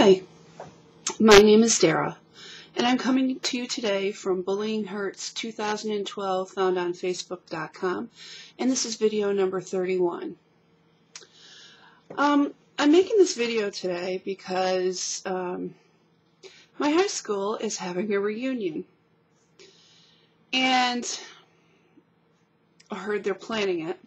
Hi, my name is Dara, and I'm coming to you today from bullyinghurts2012 found on Facebook.com, and this is video number 31. I'm making this video today because my high school is having a reunion, and I heard they're planning it.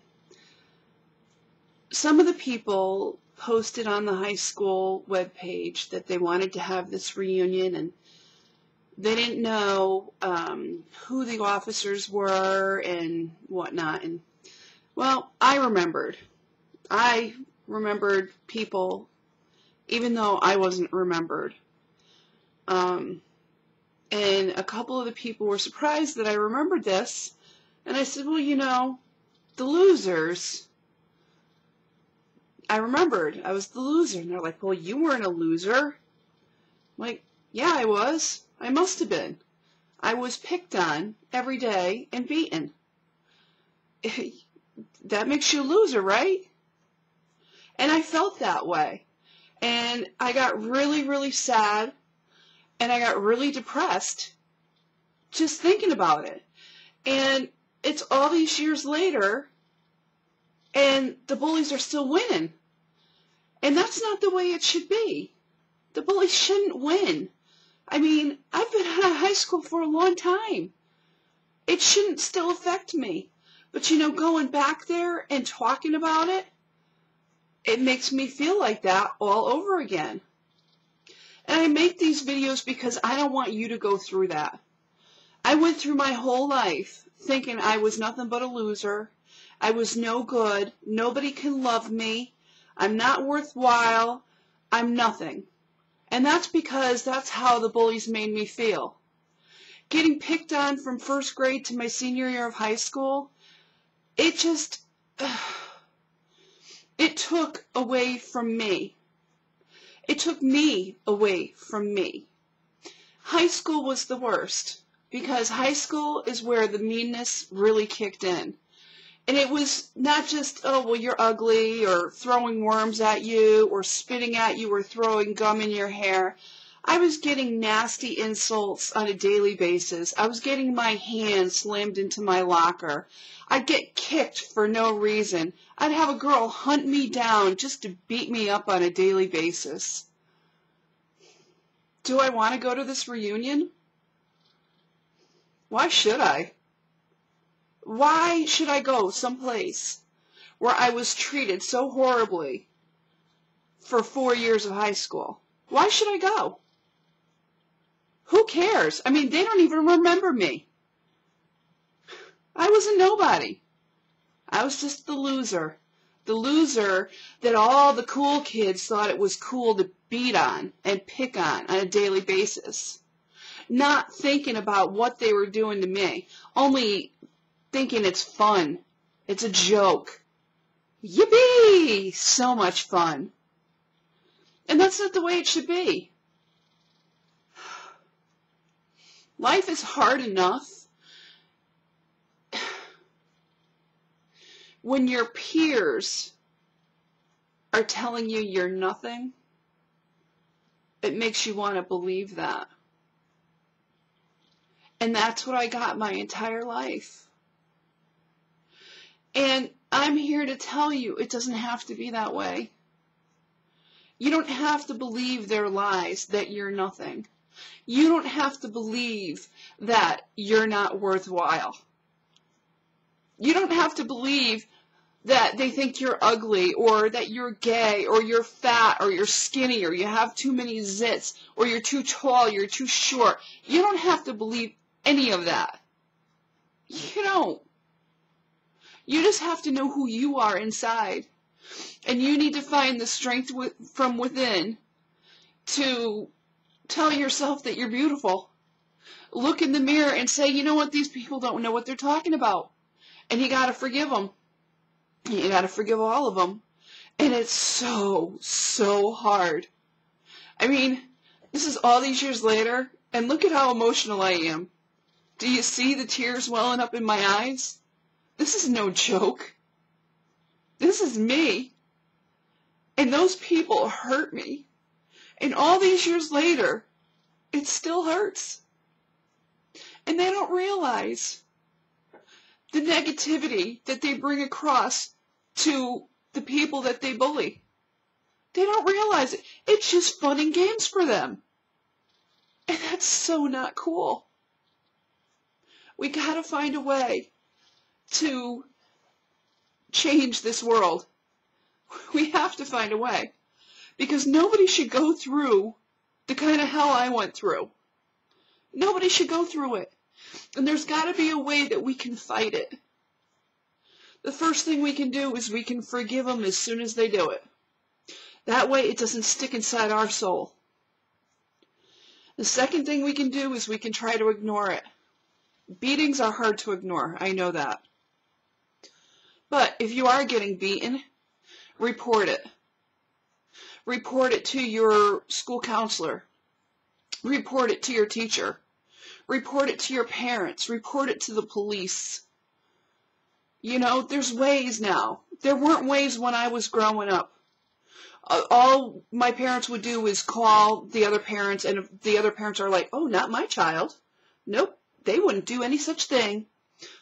Some of the people posted on the high school webpage that they wanted to have this reunion, and they didn't know who the officers were and whatnot. And well, I remembered people, even though I wasn't remembered. And a couple of the people were surprised that I remembered this, and I said, well, you know, the losers. I remembered I was the loser, and they're like, well, you weren't a loser. I'm like, yeah, I was. I must have been. I was picked on every day and beaten. That makes you a loser, right? And I felt that way. And I got really, really sad, and I got really depressed just thinking about it. And it's all these years later, and the bullies are still winning. And that's not the way it should be. The bullies shouldn't win. I mean, I've been out of high school for a long time. It shouldn't still affect me. But you know, going back there and talking about it, it makes me feel like that all over again. And I make these videos because I don't want you to go through that. I went through my whole life thinking I was nothing but a loser. I was no good. Nobody can love me. I'm not worthwhile. I'm nothing. And that's because that's how the bullies made me feel. Getting picked on from first grade to my senior year of high school, it just, it took away from me. It took me away from me. High school was the worst, because high school is where the meanness really kicked in. And it was not just, oh, well, you're ugly, or throwing worms at you, or spitting at you, or throwing gum in your hair. I was getting nasty insults on a daily basis. I was getting my hand slammed into my locker. I'd get kicked for no reason. I'd have a girl hunt me down just to beat me up on a daily basis. Do I want to go to this reunion? Why should I? Why should I go someplace where I was treated so horribly for 4 years of high school? Why should I go? Who cares? I mean, they don't even remember me. I was a nobody. I was just the loser. The loser that all the cool kids thought it was cool to beat on and pick on a daily basis. Not thinking about what they were doing to me. Only thinking it's fun. It's a joke. Yippee! So much fun. And that's not the way it should be. Life is hard enough when your peers are telling you you're nothing. It makes you want to believe that. And that's what I got my entire life. And I'm here to tell you it doesn't have to be that way. You don't have to believe their lies that you're nothing. You don't have to believe that you're not worthwhile. You don't have to believe that they think you're ugly, or that you're gay, or you're fat, or you're skinny, or you have too many zits, or you're too tall, you're too short. You don't have to believe any of that. You don't. You just have to know who you are inside. And you need to find the strength from within to tell yourself that you're beautiful. Look in the mirror and say, you know what, these people don't know what they're talking about. And you got to forgive them. You got to forgive all of them. And it's so, so hard. I mean, this is all these years later, and look at how emotional I am. Do you see the tears welling up in my eyes? This is no joke. This is me. And those people hurt me. And all these years later, it still hurts. And they don't realize the negativity that they bring across to the people that they bully. They don't realize it. It's just fun and games for them. And that's so not cool. We gotta find a way to change this world. We have to find a way. Because nobody should go through the kind of hell I went through. Nobody should go through it. And there's gotta be a way that we can fight it. The first thing we can do is we can forgive them as soon as they do it. That way it doesn't stick inside our soul. The second thing we can do is we can try to ignore it. Beatings are hard to ignore, I know that. But if you are getting beaten, report it. Report it to your school counselor. Report it to your teacher. Report it to your parents. Report it to the police. You know, there's ways now. There weren't ways when I was growing up. All my parents would do is call the other parents, and if the other parents are like, oh, not my child. Nope, they wouldn't do any such thing.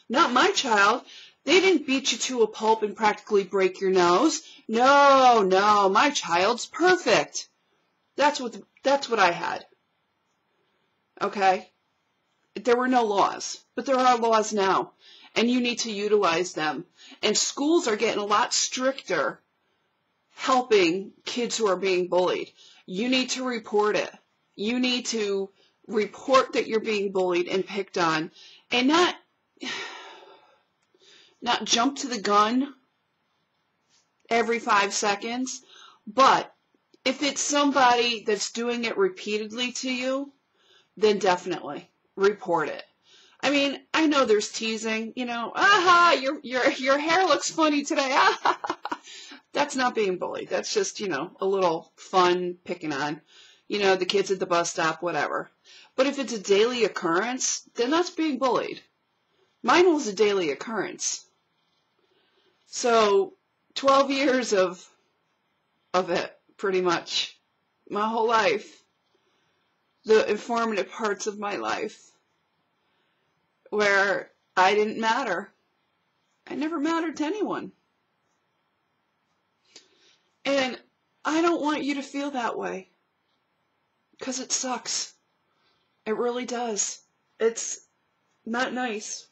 Not my child. They didn't beat you to a pulp and practically break your nose. No, no, my child's perfect. That's what I had. Okay? There were no laws, but there are laws now, and you need to utilize them. And schools are getting a lot stricter helping kids who are being bullied. You need to report it. You need to report that you're being bullied and picked on, and not jump to the gun every 5 seconds, but if it's somebody that's doing it repeatedly to you, then definitely report it. I mean, I know there's teasing, you know, aha, your hair looks funny today, ah. That's not being bullied. That's just, you know, a little fun picking on, you know, the kids at the bus stop, whatever. But if it's a daily occurrence, then that's being bullied. Mine was a daily occurrence. So 12 years of it, pretty much. My whole life. The informative parts of my life where I didn't matter. I never mattered to anyone. And I don't want you to feel that way. Because it sucks. It really does. It's not nice.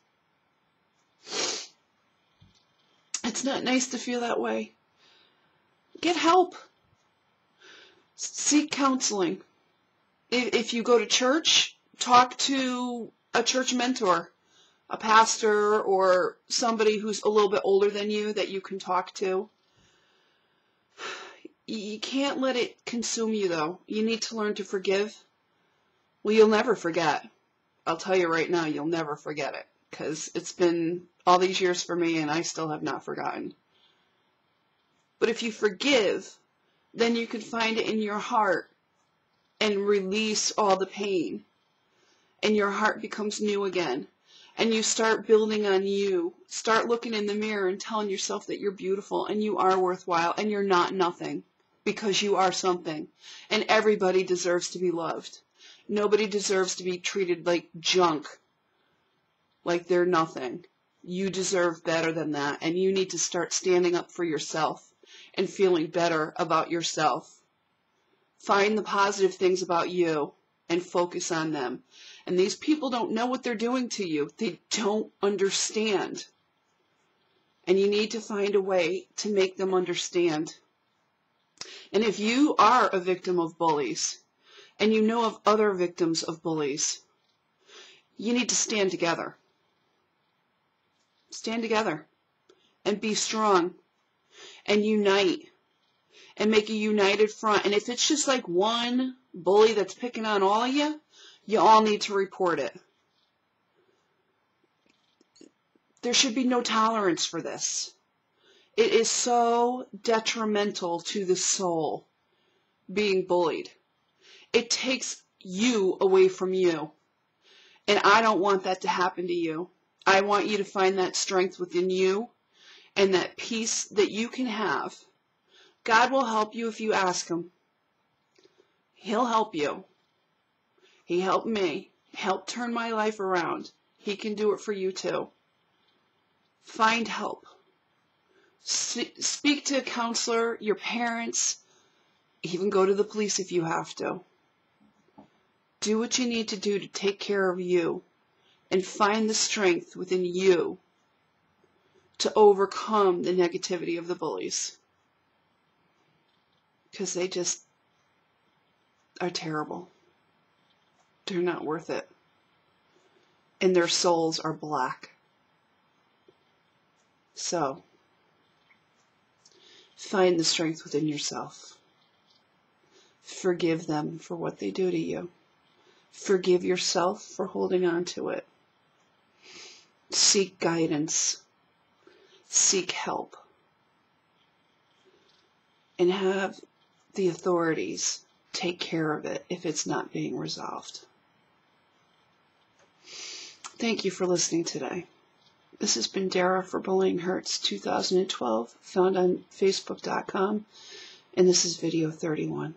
It's not nice to feel that way. Get help. Seek counseling. If you go to church, talk to a church mentor, a pastor, or somebody who's a little bit older than you that you can talk to. You can't let it consume you, though. You need to learn to forgive. Well, you'll never forget. I'll tell you right now, you'll never forget it. Because it's been all these years for me, and I still have not forgotten. But if you forgive, then you can find it in your heart and release all the pain. And your heart becomes new again. And you start building on you. Start looking in the mirror and telling yourself that you're beautiful and you are worthwhile and you're not nothing. Because you are something. And everybody deserves to be loved. Nobody deserves to be treated like junk. Like they're nothing. You deserve better than that. And you need to start standing up for yourself and feeling better about yourself. Find the positive things about you and focus on them. And these people don't know what they're doing to you. They don't understand. And you need to find a way to make them understand. And if you are a victim of bullies, and you know of other victims of bullies, you need to stand together. Stand together. And be strong. And unite. And make a united front. And if it's just like one bully that's picking on all of you, you all need to report it. There should be no tolerance for this. It is so detrimental to the soul, being bullied. It takes you away from you. And I don't want that to happen to you. I want you to find that strength within you and that peace that you can have. God will help you if you ask Him. He'll help you. He helped me. Helped turn my life around. He can do it for you too. Find help. Speak to a counselor, your parents, even go to the police if you have to. Do what you need to do to take care of you and find the strength within you to overcome the negativity of the bullies. Because they just are terrible. They're not worth it. And their souls are black. So, find the strength within yourself. Forgive them for what they do to you. Forgive yourself for holding on to it. Seek guidance. Seek help. And have the authorities take care of it if it's not being resolved. Thank you for listening today. This has been Dara for Bullying Hurts 2012, found on Facebook.com, and this is video 31.